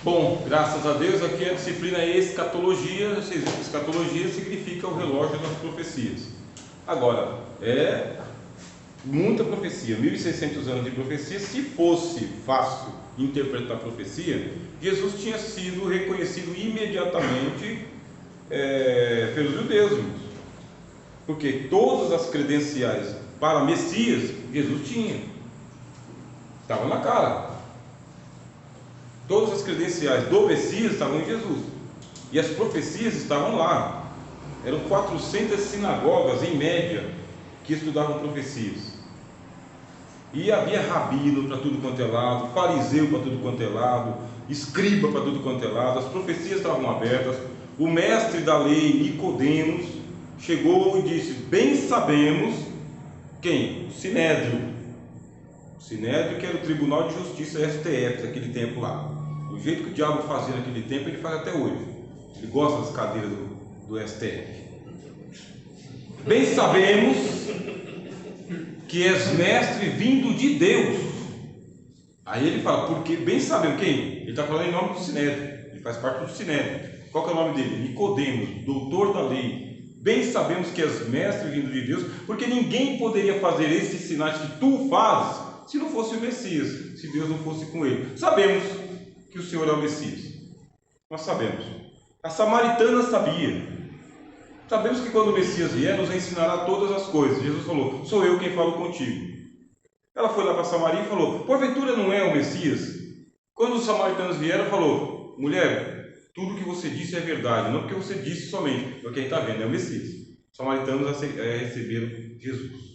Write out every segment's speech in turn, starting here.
Bom, graças a Deus, aqui a disciplina é escatologia. Vocês viram que escatologia significa o relógio das profecias. Agora, é muita profecia, 1600 anos de profecia. Se fosse fácil interpretar a profecia, Jesus tinha sido reconhecido imediatamente pelos judeus, irmãos. Porque todas as credenciais para Messias, Jesus tinha. Estava na cara. Todas as credenciais do Messias estavam em Jesus. E as profecias estavam lá. Eram 400 sinagogas, em média, que estudavam profecias. E havia rabino para tudo quanto é lado, fariseu para tudo quanto é lado, escriba para tudo quanto é lado. As profecias estavam abertas. O mestre da lei, Nicodemos, chegou e disse: bem sabemos quem? O Sinédrio. O Sinédrio, que era o Tribunal de Justiça, STF, daquele tempo lá. Do jeito que o diabo fazia naquele tempo, ele faz até hoje. Ele gosta das cadeiras do STF. Bem sabemos que és mestre vindo de Deus. Aí ele fala, porque bem sabemos quem? Ele está falando em nome do Sinédrio. Ele faz parte do Sinédrio. Qual que é o nome dele? Nicodemos, doutor da lei. Bem sabemos que és mestre vindo de Deus, porque ninguém poderia fazer esses sinais que tu fazes se não fosse o Messias, se Deus não fosse com ele. Sabemos que o Senhor é o Messias. Nós sabemos. A samaritana sabia. Sabemos que quando o Messias vier, nos ensinará todas as coisas. Jesus falou, sou eu quem falo contigo. Ela foi lá para Samaria e falou, porventura não é o Messias? Quando os samaritanos vieram, falou, mulher, tudo que você disse é verdade, não porque você disse somente, porque quem está vendo é o Messias. Os samaritanos receberam Jesus.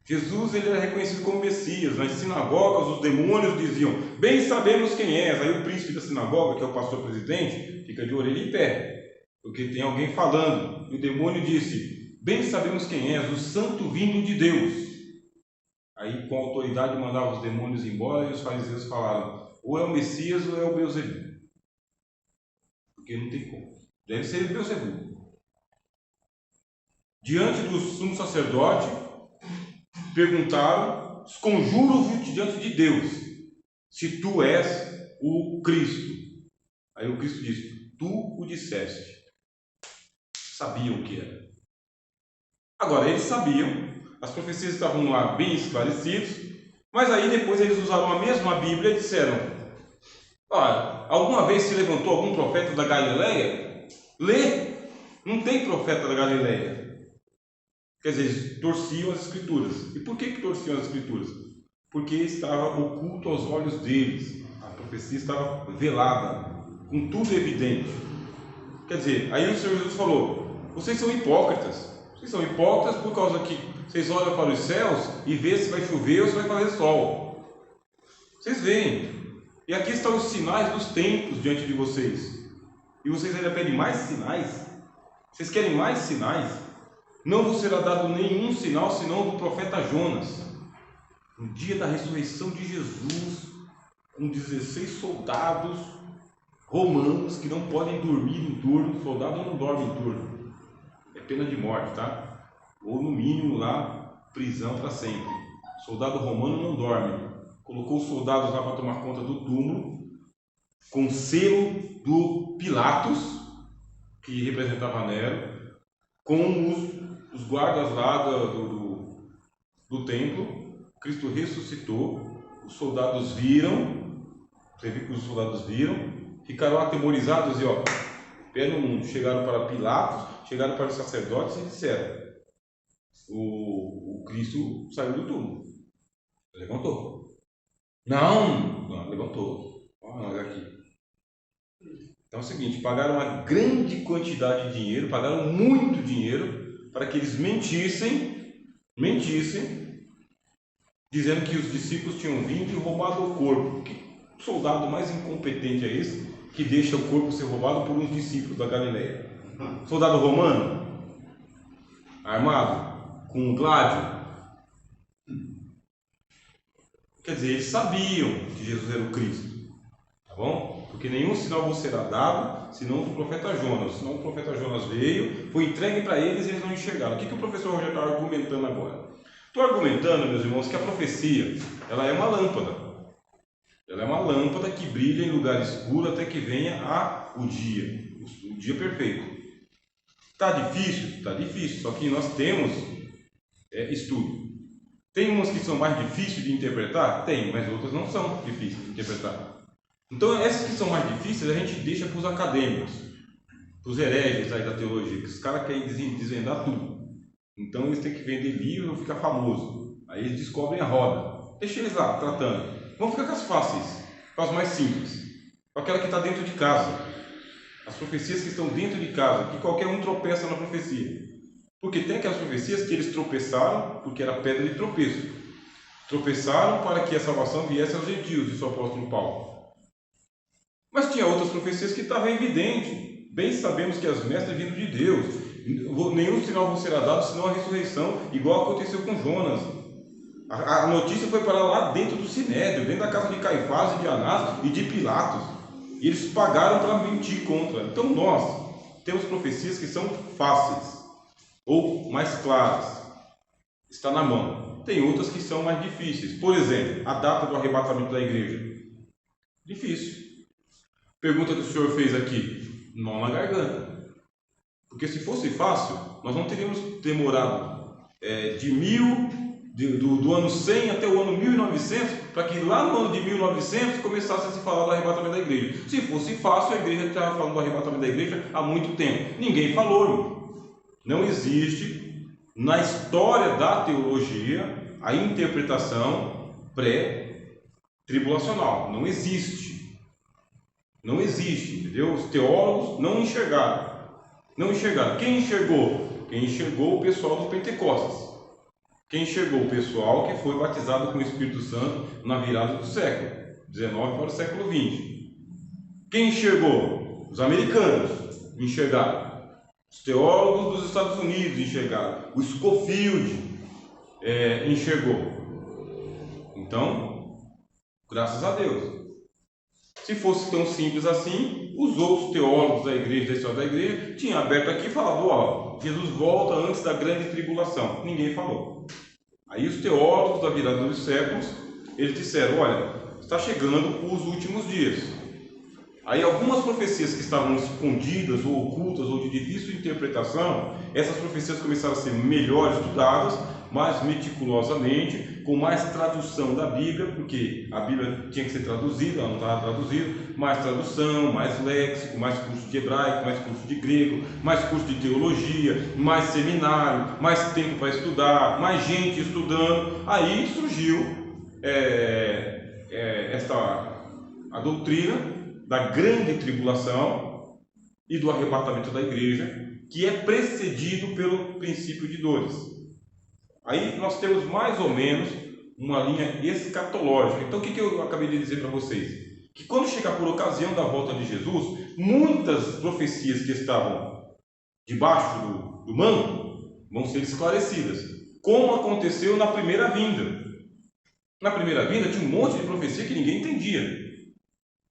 Jesus, ele era reconhecido como Messias. Nas sinagogas os demônios diziam, bem sabemos quem és. Aí o príncipe da sinagoga, que é o pastor presidente, fica de orelha em pé, porque tem alguém falando. E o demônio disse, bem sabemos quem és, o santo vindo de Deus. Aí com autoridade mandava os demônios embora. E os fariseus falaram, ou é o Messias ou é o Beelzebub, porque não tem como, deve ser o Beelzebub. Diante do sumo sacerdote perguntaram, conjuro-vos diante de Deus, se tu és o Cristo. Aí o Cristo disse, tu o disseste. Sabiam o que era. Agora, eles sabiam, as profecias estavam lá bem esclarecidas, mas aí depois eles usaram a mesma Bíblia e disseram, olha, alguma vez se levantou algum profeta da Galileia? Lê, não tem profeta da Galileia. Quer dizer, eles torciam as Escrituras. E por que torciam as Escrituras? Porque estava oculto aos olhos deles. A profecia estava velada, com tudo evidente. Quer dizer, aí o Senhor Jesus falou, vocês são hipócritas. Vocês são hipócritas por causa que vocês olham para os céus e vê se vai chover ou se vai fazer sol. Vocês veem. E aqui estão os sinais dos tempos diante de vocês. E vocês ainda pedem mais sinais? Vocês querem mais sinais? Não vos será dado nenhum sinal, senão do profeta Jonas. No dia da ressurreição de Jesus, com 16 soldados romanos que não podem dormir em turno. Soldado não dorme em turno. É pena de morte, tá? Ou no mínimo lá, prisão para sempre. Soldado romano não dorme. Colocou os soldados lá para tomar conta do túmulo, com selo do Pilatos, que representava Nero, com os guardas lá do templo. Cristo ressuscitou, os soldados viram, você viu que os soldados viram, ficaram atemorizados e pé no mundo. Chegaram para Pilatos, chegaram para os sacerdotes e disseram, o Cristo saiu do túmulo, levantou. Não, levantou. Nós aqui. Então é o seguinte, pagaram uma grande quantidade de dinheiro, pagaram muito dinheiro, para que eles mentissem, dizendo que os discípulos tinham vindo e roubado o corpo. Que soldado mais incompetente é esse, que deixa o corpo ser roubado por uns discípulos da Galileia? Soldado romano, armado, com um gládio. Quer dizer, eles sabiam que Jesus era o Cristo, tá bom? Porque nenhum sinal vos será dado, senão do profeta Jonas. Senão o profeta Jonas veio, foi entregue para eles e eles não enxergaram. O que o professor Rogério está argumentando agora? Estou argumentando, meus irmãos, que a profecia, ela é uma lâmpada. Ela é uma lâmpada que brilha em lugar escuro até que venha o dia perfeito. Está difícil? Está difícil, só que nós temos estudo. Tem umas que são mais difíceis de interpretar? Tem, mas outras não são difíceis de interpretar. Então, essas que são mais difíceis a gente deixa para os acadêmicos, para os hereges aí da teologia, que os caras querem desvendar tudo. Então, eles têm que vender livro ou ficar famoso. Aí eles descobrem a roda. Deixa eles lá, tratando. Vamos ficar com as fáceis, com as mais simples, com aquela que está dentro de casa. As profecias que estão dentro de casa, que qualquer um tropeça na profecia. Porque tem aquelas profecias que eles tropeçaram porque era pedra de tropeço. Tropeçaram para que a salvação viesse aos gentios, disse o apóstolo Paulo. Mas tinha outras profecias que estavam evidentes. Bem sabemos que as mestras vindo de Deus. Nenhum sinal vos será dado senão a ressurreição, igual aconteceu com Jonas. A notícia foi para lá dentro do Sinédrio, dentro da casa de Caifás e de Anás e de Pilatos. E eles pagaram para mentir contra. Então nós temos profecias que são fáceis ou mais claras. Está na mão. Tem outras que são mais difíceis. Por exemplo, a data do arrebatamento da igreja. Difícil. Pergunta que o senhor fez aqui. Nó na garganta. Porque se fosse fácil, nós não teríamos demorado do ano 100 até o ano 1900, para que lá no ano de 1900 começasse a se falar do arrebatamento da igreja. Se fosse fácil, a igreja estava falando do arrebatamento da igreja há muito tempo. Ninguém falou, irmão. Não existe na história da teologia a interpretação pré-tribulacional. Não existe. Não existe, entendeu? Os teólogos não enxergaram. Não enxergaram. Quem enxergou? Quem enxergou o pessoal do Pentecostes. Quem enxergou? O pessoal que foi batizado com o Espírito Santo na virada do século XIX para o século XX. Quem enxergou? Os americanos enxergaram. Os teólogos dos Estados Unidos enxergaram. O Scofield enxergou. Então, graças a Deus. Se fosse tão simples assim, os outros teólogos da igreja, da história da igreja, tinham aberto aqui e falado: Jesus volta antes da grande tribulação. Ninguém falou. Aí os teólogos da virada dos séculos, eles disseram: olha, está chegando os últimos dias. Aí algumas profecias que estavam escondidas ou ocultas ou de difícil interpretação, essas profecias começaram a ser melhor estudadas, mais meticulosamente, com mais tradução da Bíblia, porque a Bíblia tinha que ser traduzida, ela não estava traduzida, mais tradução, mais léxico, mais curso de hebraico, mais curso de grego, mais curso de teologia, mais seminário, mais tempo para estudar, mais gente estudando. Aí surgiu a doutrina da grande tribulação e do arrebatamento da igreja, que é precedido pelo princípio de dores. Aí nós temos mais ou menos uma linha escatológica. Então o que eu acabei de dizer para vocês? Que quando chegar por ocasião da volta de Jesus, muitas profecias que estavam debaixo do manto vão ser esclarecidas, como aconteceu na primeira vinda. Na primeira vinda tinha um monte de profecia que ninguém entendia.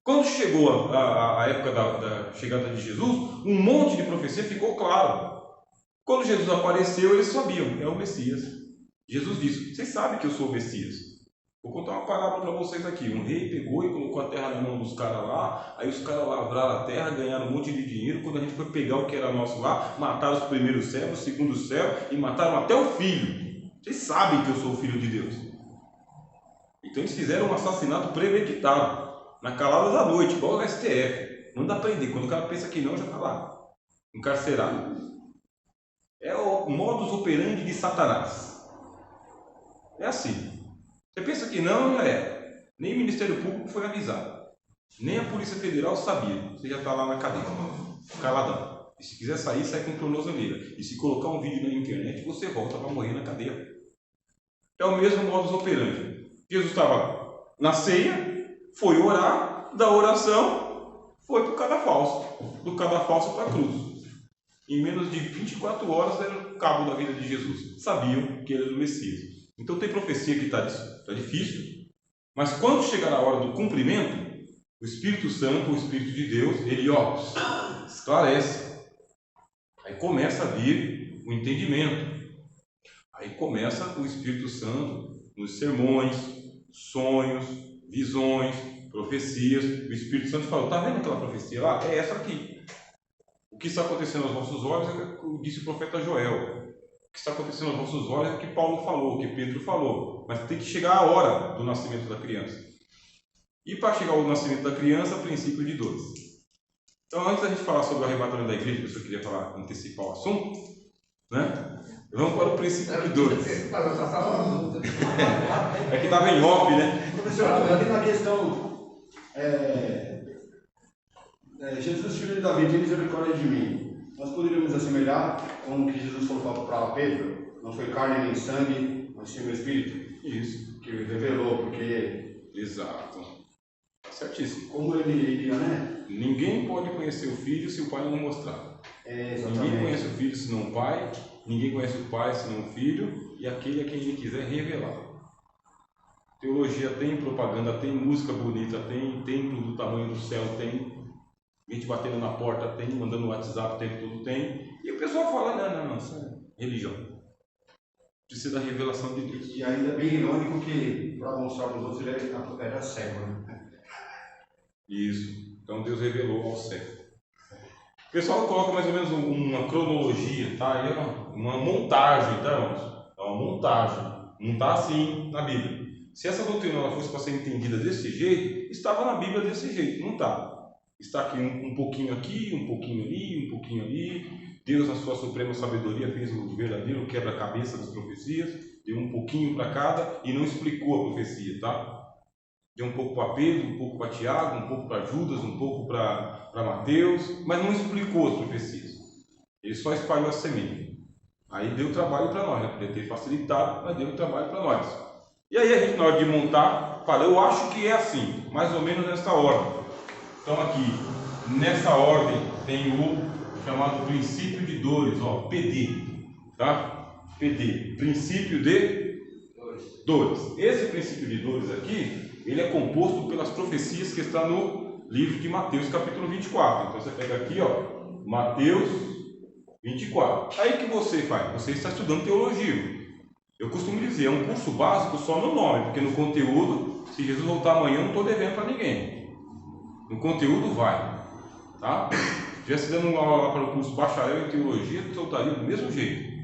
Quando chegou a época da chegada de Jesus, um monte de profecia ficou claro. Quando Jesus apareceu, eles sabiam: é o Messias. Jesus disse: vocês sabem que eu sou o Messias. Vou contar uma parábola para vocês aqui. Um rei pegou e colocou a terra na mão dos caras lá, aí os caras lavraram a terra, ganharam um monte de dinheiro. Quando a gente foi pegar o que era nosso lá, mataram os primeiros servos, o segundo servo, e mataram até o filho. Vocês sabem que eu sou o Filho de Deus. Então eles fizeram um assassinato premeditado, na calada da noite, igual o STF. Manda prender. Quando o cara pensa que não, já está lá, encarcerado. É o modus operandi de Satanás. É assim. Você pensa que não, já é. Nem o Ministério Público foi avisado. Nem a Polícia Federal sabia. Você já está lá na cadeia, caladão. E se quiser sair, sai com tornozeleira. E se colocar um vídeo na internet, você volta para morrer na cadeia. É o mesmo modus operandi. Jesus estava na ceia, foi orar, da oração foi para o cadafalso, do cadafalso para a cruz. Em menos de 24 horas era o cabo da vida de Jesus. Sabiam que ele era o Messias. Então tem profecia que está difícil, mas quando chegar a hora do cumprimento, o Espírito Santo, o Espírito de Deus, ele esclarece. Aí começa a vir o entendimento. Aí começa o Espírito Santo nos sermões, sonhos, visões, profecias. O Espírito Santo falou: está vendo aquela profecia lá? É essa aqui. O que está acontecendo aos vossos olhos é o que disse o profeta Joel. O que está acontecendo aos vossos olhos é o que Paulo falou, o que Pedro falou. Mas tem que chegar a hora do nascimento da criança. E para chegar ao nascimento da criança, princípio de dores. Então, antes da gente falar sobre o arrebatamento da igreja, que eu só queria falar, antecipar o assunto, né? Vamos para o princípio de dores. É que estava em off, né? Professor, ali na questão, Jesus, filho de Davi, tem misericórdia de mim. Nós poderíamos assemelhar com o que Jesus falou para Pedro: não foi carne nem sangue, mas sim o Espírito. Isso. Que revelou, porque... Exato. Certíssimo. Como ele iria, né? Ninguém pode conhecer o filho se o pai não mostrar. Ninguém conhece o filho senão o pai, ninguém conhece o pai senão o filho, e aquele a quem ele quiser revelar. Teologia tem, propaganda tem, música bonita tem, templo do tamanho do céu tem, gente batendo na porta tem, mandando no WhatsApp o tempo todo tem, e o pessoal fala: não, isso é religião. Precisa da revelação de Deus. E ainda é bem irônico que, para mostrar para os outros, ele era cego, né? Isso. Então Deus revelou ao cego. O pessoal coloca mais ou menos uma cronologia, tá? É uma montagem, tá, irmãos? É uma montagem. Não está assim na Bíblia. Se essa doutrina ela fosse para ser entendida desse jeito, estava na Bíblia desse jeito. Não está. Está aqui um pouquinho aqui, um pouquinho ali, um pouquinho ali. Deus, na sua suprema sabedoria, fez o verdadeiro quebra-cabeça das profecias, deu um pouquinho para cada e não explicou a profecia, tá? Deu um pouco para Pedro, um pouco para Tiago, um pouco para Judas, um pouco para Mateus, mas não explicou as profecias. Ele só espalhou a semente. Aí deu trabalho para nós, né? Podia ter facilitado, mas deu trabalho para nós. E aí a gente, na hora de montar, fala: eu acho que é assim, mais ou menos nessa ordem. Então aqui, nessa ordem, tem o chamado princípio de dores, ó, PD, tá? PD, princípio de dores. Esse princípio de dores aqui, ele é composto pelas profecias que estão no livro de Mateus, capítulo 24. Então você pega aqui, ó, Mateus 24. Aí o que você faz? Você está estudando teologia. Eu costumo dizer, é um curso básico só no nome, porque no conteúdo, se Jesus voltar amanhã, eu não estou devendo para ninguém. No conteúdo vai, tá? Já se dando uma aula lá para o curso bacharel em teologia, soltaria do mesmo jeito.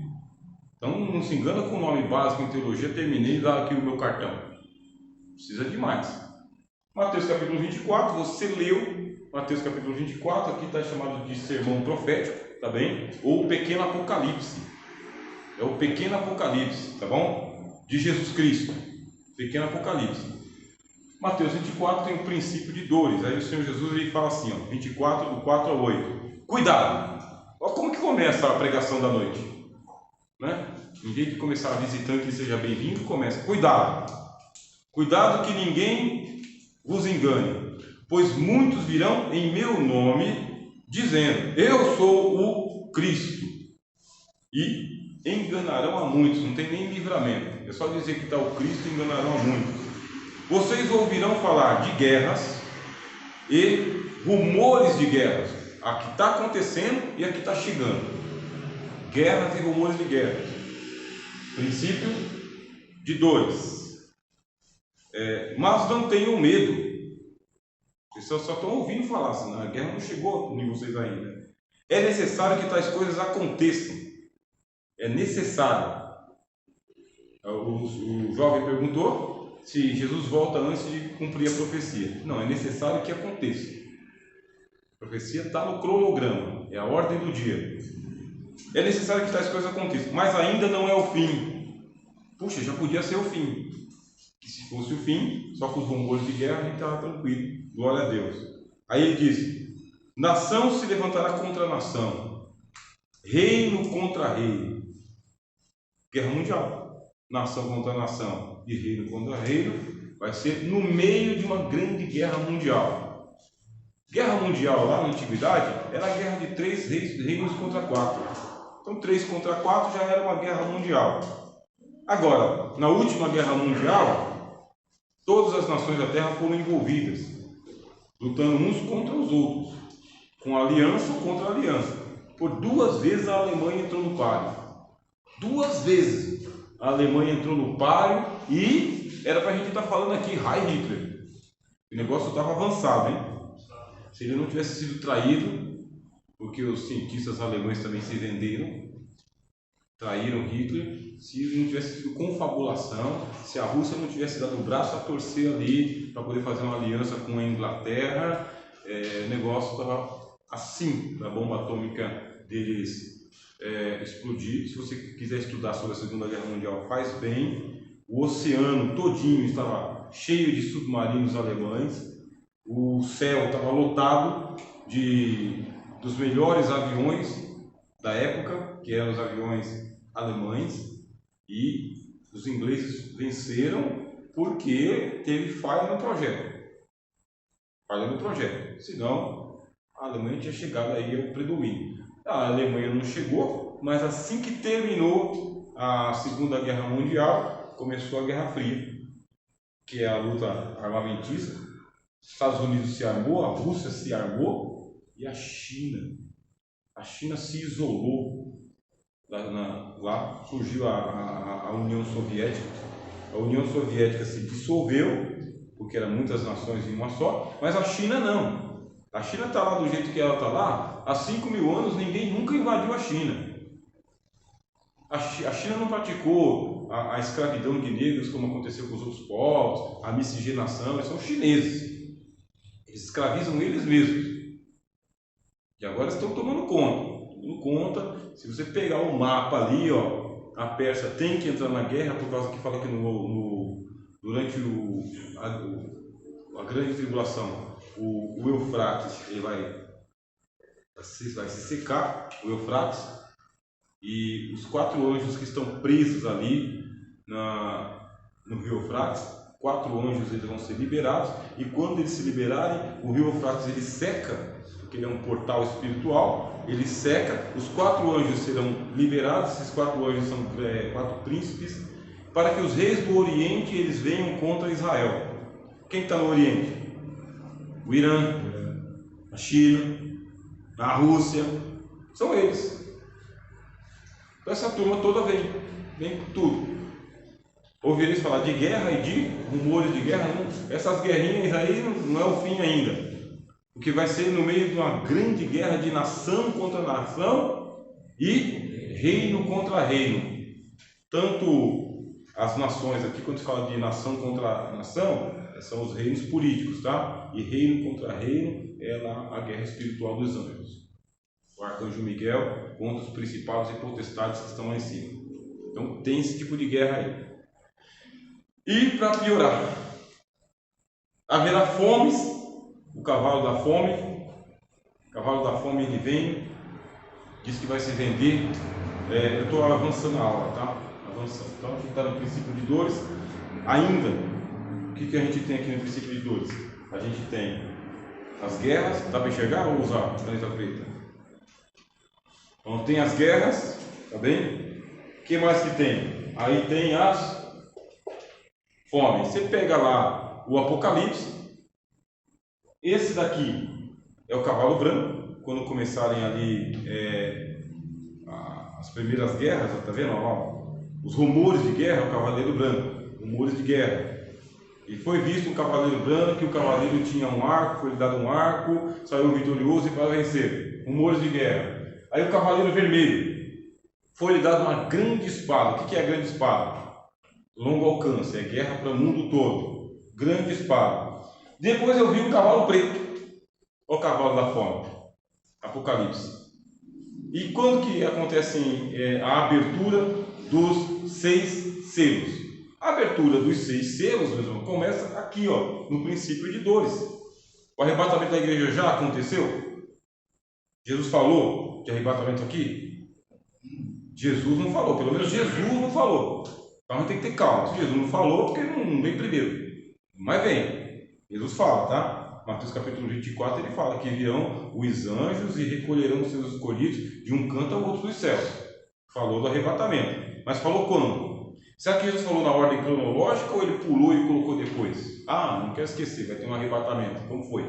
Então não se engana com o nome básico em teologia, terminei lá aqui o meu cartão. Precisa de mais. Mateus capítulo 24, você leu Mateus capítulo 24, aqui está chamado de sermão profético, tá bem? Ou pequeno apocalipse. É o pequeno apocalipse, tá bom? De Jesus Cristo. Pequeno apocalipse. Mateus 24 tem o princípio de dores. Aí o Senhor Jesus ele fala assim, ó, 24 do 4 ao 8. Cuidado! Olha como que começa a pregação da noite, né? Em vez de começar a visitante, seja bem-vindo, começa: cuidado! Cuidado que ninguém vos engane, pois muitos virão em meu nome, dizendo: eu sou o Cristo, e enganarão a muitos. Não tem nem livramento, é só dizer que está o Cristo e enganarão a muitos. Vocês ouvirão falar de guerras e rumores de guerras. Aqui está acontecendo e aqui está chegando. Guerras e rumores de guerras. Princípio de dores. Mas não tenham medo. Vocês só estão ouvindo falar, senão a guerra não chegou em vocês ainda. É necessário que tais coisas aconteçam. É necessário. O jovem perguntou se Jesus volta antes de cumprir a profecia. Não, é necessário que aconteça. A profecia está no cronograma, é a ordem do dia. É necessário que tais coisas aconteçam, mas ainda não é o fim. Puxa, já podia ser o fim. Que se fosse o fim, só com os rumores de guerra, a gente estava tranquilo. Glória a Deus. Aí ele diz: nação se levantará contra nação, reino contra reino. Guerra mundial. Nação contra nação e reino contra reino, vai ser no meio de uma grande guerra mundial. Guerra mundial lá na antiguidade era a guerra de 3 reinos contra 4. Então 3 contra 4 já era uma guerra mundial. Agora, na última guerra mundial, todas as nações da terra foram envolvidas, lutando uns contra os outros, com aliança contra aliança. Por 2 vezes a Alemanha entrou no páreo. 2 vezes a Alemanha entrou no páreo e era para a gente estar falando aqui Heil Hitler. O negócio estava avançado, hein? Se ele não tivesse sido traído, porque os cientistas alemães também se venderam, traíram Hitler, se não tivesse sido confabulação, se a Rússia não tivesse dado o braço a torcer ali para poder fazer uma aliança com a Inglaterra, o negócio estava assim, da bomba atômica deles explodir. Se você quiser estudar sobre a Segunda Guerra Mundial, faz bem. O oceano todinho estava cheio de submarinos alemães, o céu estava lotado dos melhores aviões da época, que eram os aviões alemães, e os ingleses venceram porque teve falha no projeto. Falha no projeto. Senão, a Alemanha tinha chegado aí ao predomínio. A Alemanha não chegou, mas assim que terminou a Segunda Guerra Mundial, começou a Guerra Fria, que é a luta armamentista. Os Estados Unidos se armou, a Rússia se armou e a China se isolou. Lá surgiu a União Soviética. A União Soviética se dissolveu, porque eram muitas nações em uma só, mas a China não. A China está lá do jeito que ela está lá. Há 5.000 anos ninguém nunca invadiu a China. A China não praticou a escravidão de negros como aconteceu com os outros povos, a miscigenação. Eles são chineses. Eles escravizam eles mesmos. E agora estão tomando conta. Se você pegar o mapa ali, ó, a Pérsia tem que entrar na guerra por causa que fala que durante a grande tribulação, o Eufrates ele vai se secar, o Eufrates, e os 4 anjos que estão presos ali no rio Eufrates, 4 anjos eles vão ser liberados, e quando eles se liberarem, o rio Eufrates ele seca, porque ele é um portal espiritual, ele seca, os 4 anjos serão liberados. Esses 4 anjos são 4 príncipes, para que os reis do Oriente eles venham contra Israel. Quem está no Oriente? O Irã, a China, a Rússia, são eles. Então essa turma toda vem com tudo. Ouvireis falar de guerra e de rumores de guerra, não? Essas guerrinhas aí não é o fim ainda. O que vai ser no meio de uma grande guerra de nação contra nação e reino contra reino. Tanto as nações aqui, quando se fala de nação contra nação, são os reinos políticos, tá? E reino contra reino é lá a guerra espiritual dos anjos. O arcanjo Miguel contra os principados e potestades que estão lá em cima. Então tem esse tipo de guerra aí. E para piorar, haverá fomes, o cavalo da fome ele vem, diz que vai se vender. Eu estou avançando a aula, tá? Avançando. Então a gente está no princípio de dores. Ainda, o que a gente tem aqui no princípio de dores? A gente tem as guerras, dá para enxergar ou usar caneta preta? Então tem as guerras, tá bem? O que mais que tem? Aí tem as fome. Você pega lá o Apocalipse, esse daqui é o cavalo branco. Quando começarem ali as primeiras guerras, tá vendo? Ó, os rumores de guerra, o cavaleiro branco, rumores de guerra. E foi visto um cavaleiro branco, que o cavaleiro tinha um arco, foi lhe dado um arco, saiu vitorioso e para vencer. Rumores de guerra. Aí o cavaleiro vermelho, foi lhe dado uma grande espada. O que é a grande espada? Longo alcance, é guerra para o mundo todo. Grande espada. Depois eu vi um cavalo preto, o cavalo da fome. Apocalipse. E quando que acontece a abertura dos 6 selos? A abertura dos 6 selos, meus irmãos, começa aqui, ó, no princípio de dores. O arrebatamento da igreja já aconteceu? Jesus falou de arrebatamento aqui? Jesus não falou, pelo menos Jesus não falou. Então a gente tem que ter calma. Se Jesus não falou, porque não vem primeiro. Mas vem. Jesus fala, tá? Mateus capítulo 24, ele fala que virão os anjos e recolherão os seus escolhidos de um canto ao outro dos céus. Falou do arrebatamento. Mas falou quando? Será que Jesus falou na ordem cronológica ou ele pulou e colocou depois? Não quero esquecer, vai ter um arrebatamento. Como foi?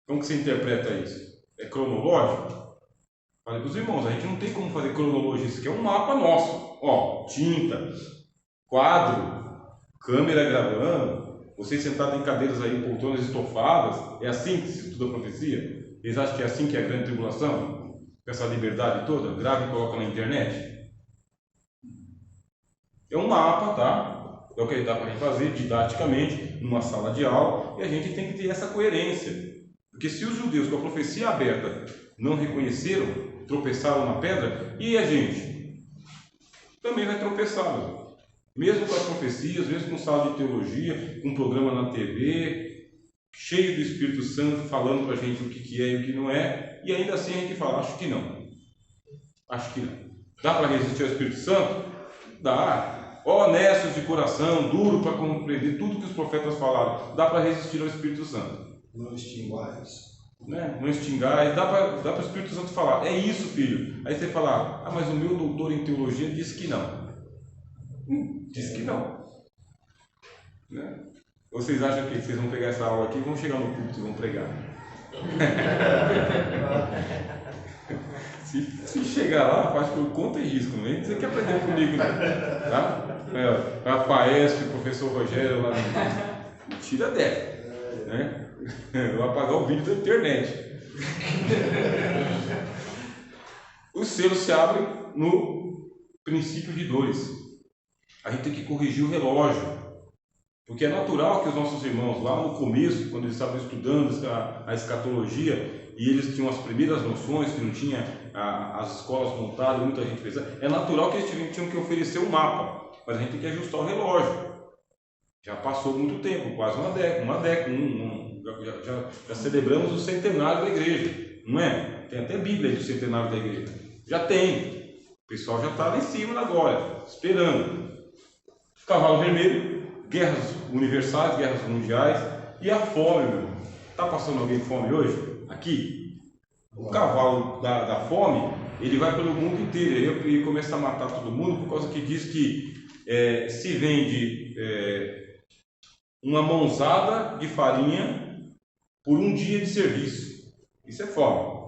Como que você interpreta isso? É cronológico? Falei para os irmãos, a gente não tem como fazer cronologia, isso aqui é um mapa nosso. Ó, tinta, quadro, câmera gravando, Vocês sentados em cadeiras aí, poltronas estofadas, é assim que se estuda a profecia? Eles acham que é assim que é a grande tribulação? Com essa liberdade toda? Grava e coloca na internet? É um mapa, tá? É o que dá para a gente fazer didaticamente, numa sala de aula, e a gente tem que ter essa coerência. Porque se os judeus com a profecia aberta não reconheceram, tropeçaram na pedra, e a gente? Também vai tropeçar, mesmo com as profecias, mesmo com sala de teologia, com um programa na TV, cheio do Espírito Santo, falando para a gente o que é e o que não é, e ainda assim a gente fala, acho que não. Acho que não. Dá para resistir ao Espírito Santo? Dá. Honestos de coração, duro para compreender tudo que os profetas falaram. Dá para resistir ao Espírito Santo. Não extingais. Né? Não extingais. Dá para o Espírito Santo falar, é isso, filho. Aí você fala, mas o meu doutor em teologia disse que não. Disse que não. Né? Vocês acham que vocês vão pegar essa aula aqui e vão chegar no púlpito e vão pregar? Se chegar lá, faz por conta e risco, não vem dizer que aprendeu comigo, não. Tá? Rafael, o professor Rogério lá no... Tira dessa. Né? Vou apagar o vídeo da internet. Os selos se abrem no princípio de dores. A gente tem que corrigir o relógio, porque é natural que os nossos irmãos lá no começo, quando eles estavam estudando a escatologia e eles tinham as primeiras noções, que não tinha as escolas montadas, muita gente fez, é natural que eles tinham que oferecer um mapa, mas a gente tem que ajustar o relógio. Já passou muito tempo, quase uma década, já celebramos o centenário da igreja, não é? Tem até Bíblia do centenário da igreja. Já tem. O pessoal já está lá em cima da glória, esperando. Cavalo vermelho, guerras universais, guerras mundiais e a fome, meu irmão. Está passando alguém fome hoje? Aqui? O cavalo da fome, ele vai pelo mundo inteiro. Ele começa a matar todo mundo por causa que diz que se vende uma mãozada de farinha por um dia de serviço. Isso é fome.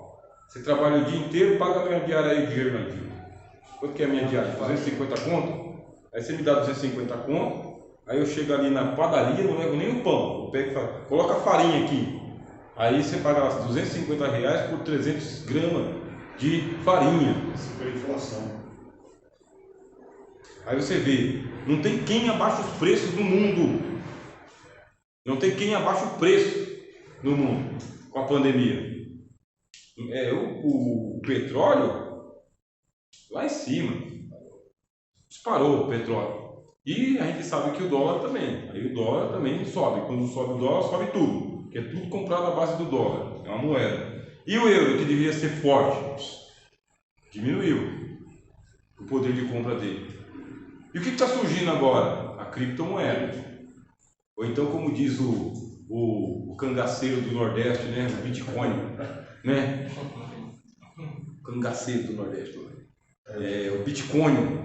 Você trabalha o dia inteiro, paga a minha diária aí de Gerlandinho. Quanto que é a minha diária? 250 conto? Aí você me dá 250 conto, aí eu chego ali na padaria, não levo nem o pão. Eu pego e falo, coloca a farinha aqui. Aí você paga lá 250 reais por 300 gramas de farinha. Superinflação. Aí você vê, não tem quem abaixe os preços no mundo. Não tem quem abaixe o preço no mundo com a pandemia. O petróleo lá em cima. Disparou o petróleo. E a gente sabe que o dólar também. Aí o dólar também sobe. Quando sobe o dólar, sobe tudo. Porque é tudo comprado à base do dólar. É uma moeda. E o euro, que deveria ser forte, diminuiu o poder de compra dele. E o que está surgindo agora? A criptomoeda. Ou então, como diz o cangaceiro do Nordeste, né? O Bitcoin. Né? O cangaceiro do Nordeste. O Bitcoin.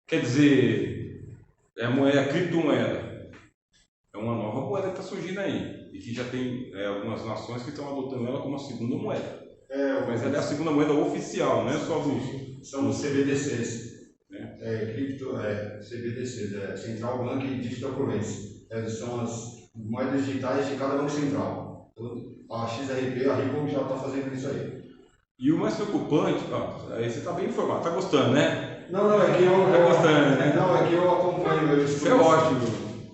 Quer dizer, é a criptomoeda. É uma nova moeda que está surgindo aí. E que já tem algumas nações que estão adotando ela como a segunda moeda. Mas ela é a segunda moeda oficial, não é só dos... São os CBDCs. CBDCs, Central Bank Digital Currency. São as moedas digitais de cada banco central. A XRP, a Ripple já está fazendo isso aí. E o mais preocupante, aí você está bem informado, está gostando, né? Não, é que eu... Está gostando, né? Não, é que eu acompanho. Isso é ótimo,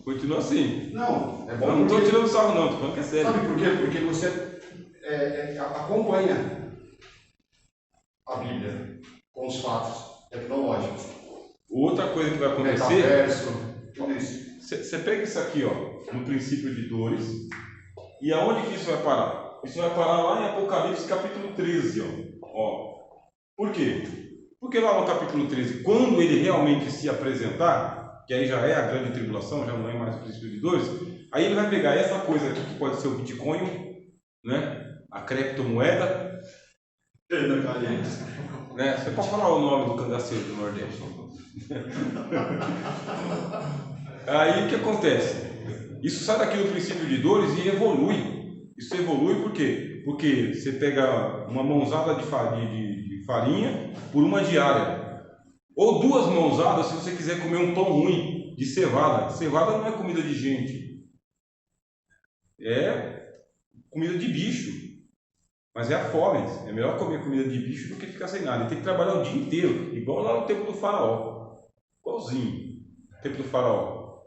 continua assim. Não, é bom. Eu não estou tirando sarro não, estou falando que é sério. Sabe por quê? Porque você acompanha a Bíblia com os fatos tecnológicos. Outra coisa que vai acontecer... Metaverso, tudo isso. Você pega isso aqui, ó, no princípio de dores, e aonde que isso vai parar? Isso vai parar lá em Apocalipse capítulo 13, ó. Por quê? Porque lá no capítulo 13, quando ele realmente se apresentar, que aí já é a grande tribulação, já não é mais o princípio de dores, aí ele vai pegar essa coisa aqui, que pode ser o Bitcoin, né? A criptomoeda, né? Você pode falar o nome do cangaceiro do Nordeste. Aí o que acontece? Isso sai daqui do princípio de dores e evolui. Isso evolui por quê? Porque você pega uma mãozada de farinha por uma diária. Ou duas mãozadas se você quiser comer um pão ruim de cevada. Cevada não é comida de gente. é comida de bicho, mas é a fome. É melhor comer comida de bicho do que ficar sem nada. Ele tem que trabalhar o dia inteiro, igual lá no tempo do faraó, igualzinho, tempo do faraó.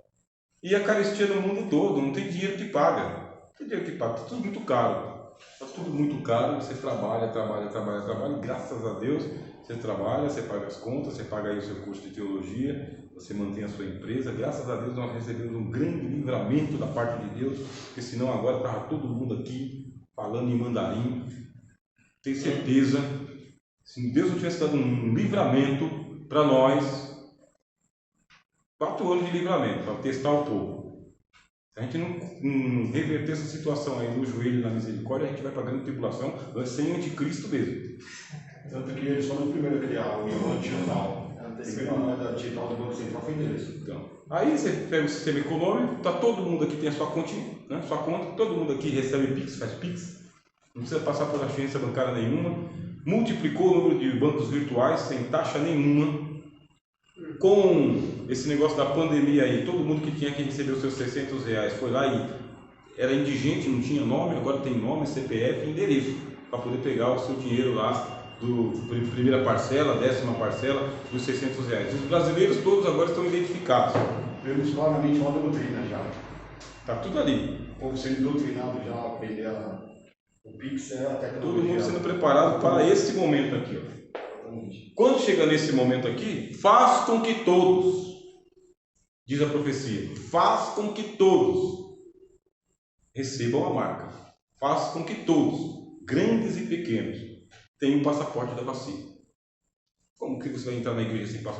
E a carestia no mundo todo, não tem dinheiro que paga, não tem dinheiro que paga, está tudo muito caro. Está tudo muito caro, você trabalha, e graças a Deus você trabalha, você paga as contas, você paga aí o seu curso de teologia, você mantém a sua empresa. Graças a Deus nós recebemos um grande livramento da parte de Deus, porque senão agora estava todo mundo aqui falando em mandarim. Tenho certeza, se Deus não tivesse dado um livramento para nós, 4 anos de livramento, para testar o povo. Se a gente não reverter essa situação aí no joelho e na misericórdia, a gente vai para a grande tribulação, vai ser anticristo mesmo. Tanto que eles foram o primeiro a criar o Banco Digital. A primeira moeda digital do Banco Central foi deles. Então, aí você pega o sistema econômico, tá todo mundo aqui tem a sua continha, né? Sua conta, todo mundo aqui recebe Pix, faz Pix, não precisa passar por agência bancária nenhuma, multiplicou o número de bancos virtuais sem taxa nenhuma. Com esse negócio da pandemia aí, todo mundo que tinha que receber os seus R$600 foi lá e era indigente, não tinha nome, agora tem nome, CPF e endereço para poder pegar o seu dinheiro lá do primeira parcela, 10ª parcela dos R$600. Os brasileiros todos agora estão identificados. Vemos claramente uma doutrina já. Tá tudo ali. O povo sendo doutrinado já a aprender o Pix é a tecnologia. Todo mundo sendo preparado para esse momento aqui, ó. Quando chega nesse momento aqui, faz com que todos, diz a profecia, faz com que todos recebam a marca. Faz com que todos, grandes e pequenos, tenham o passaporte da vacina. Como que você vai entrar na igreja sem passaporte?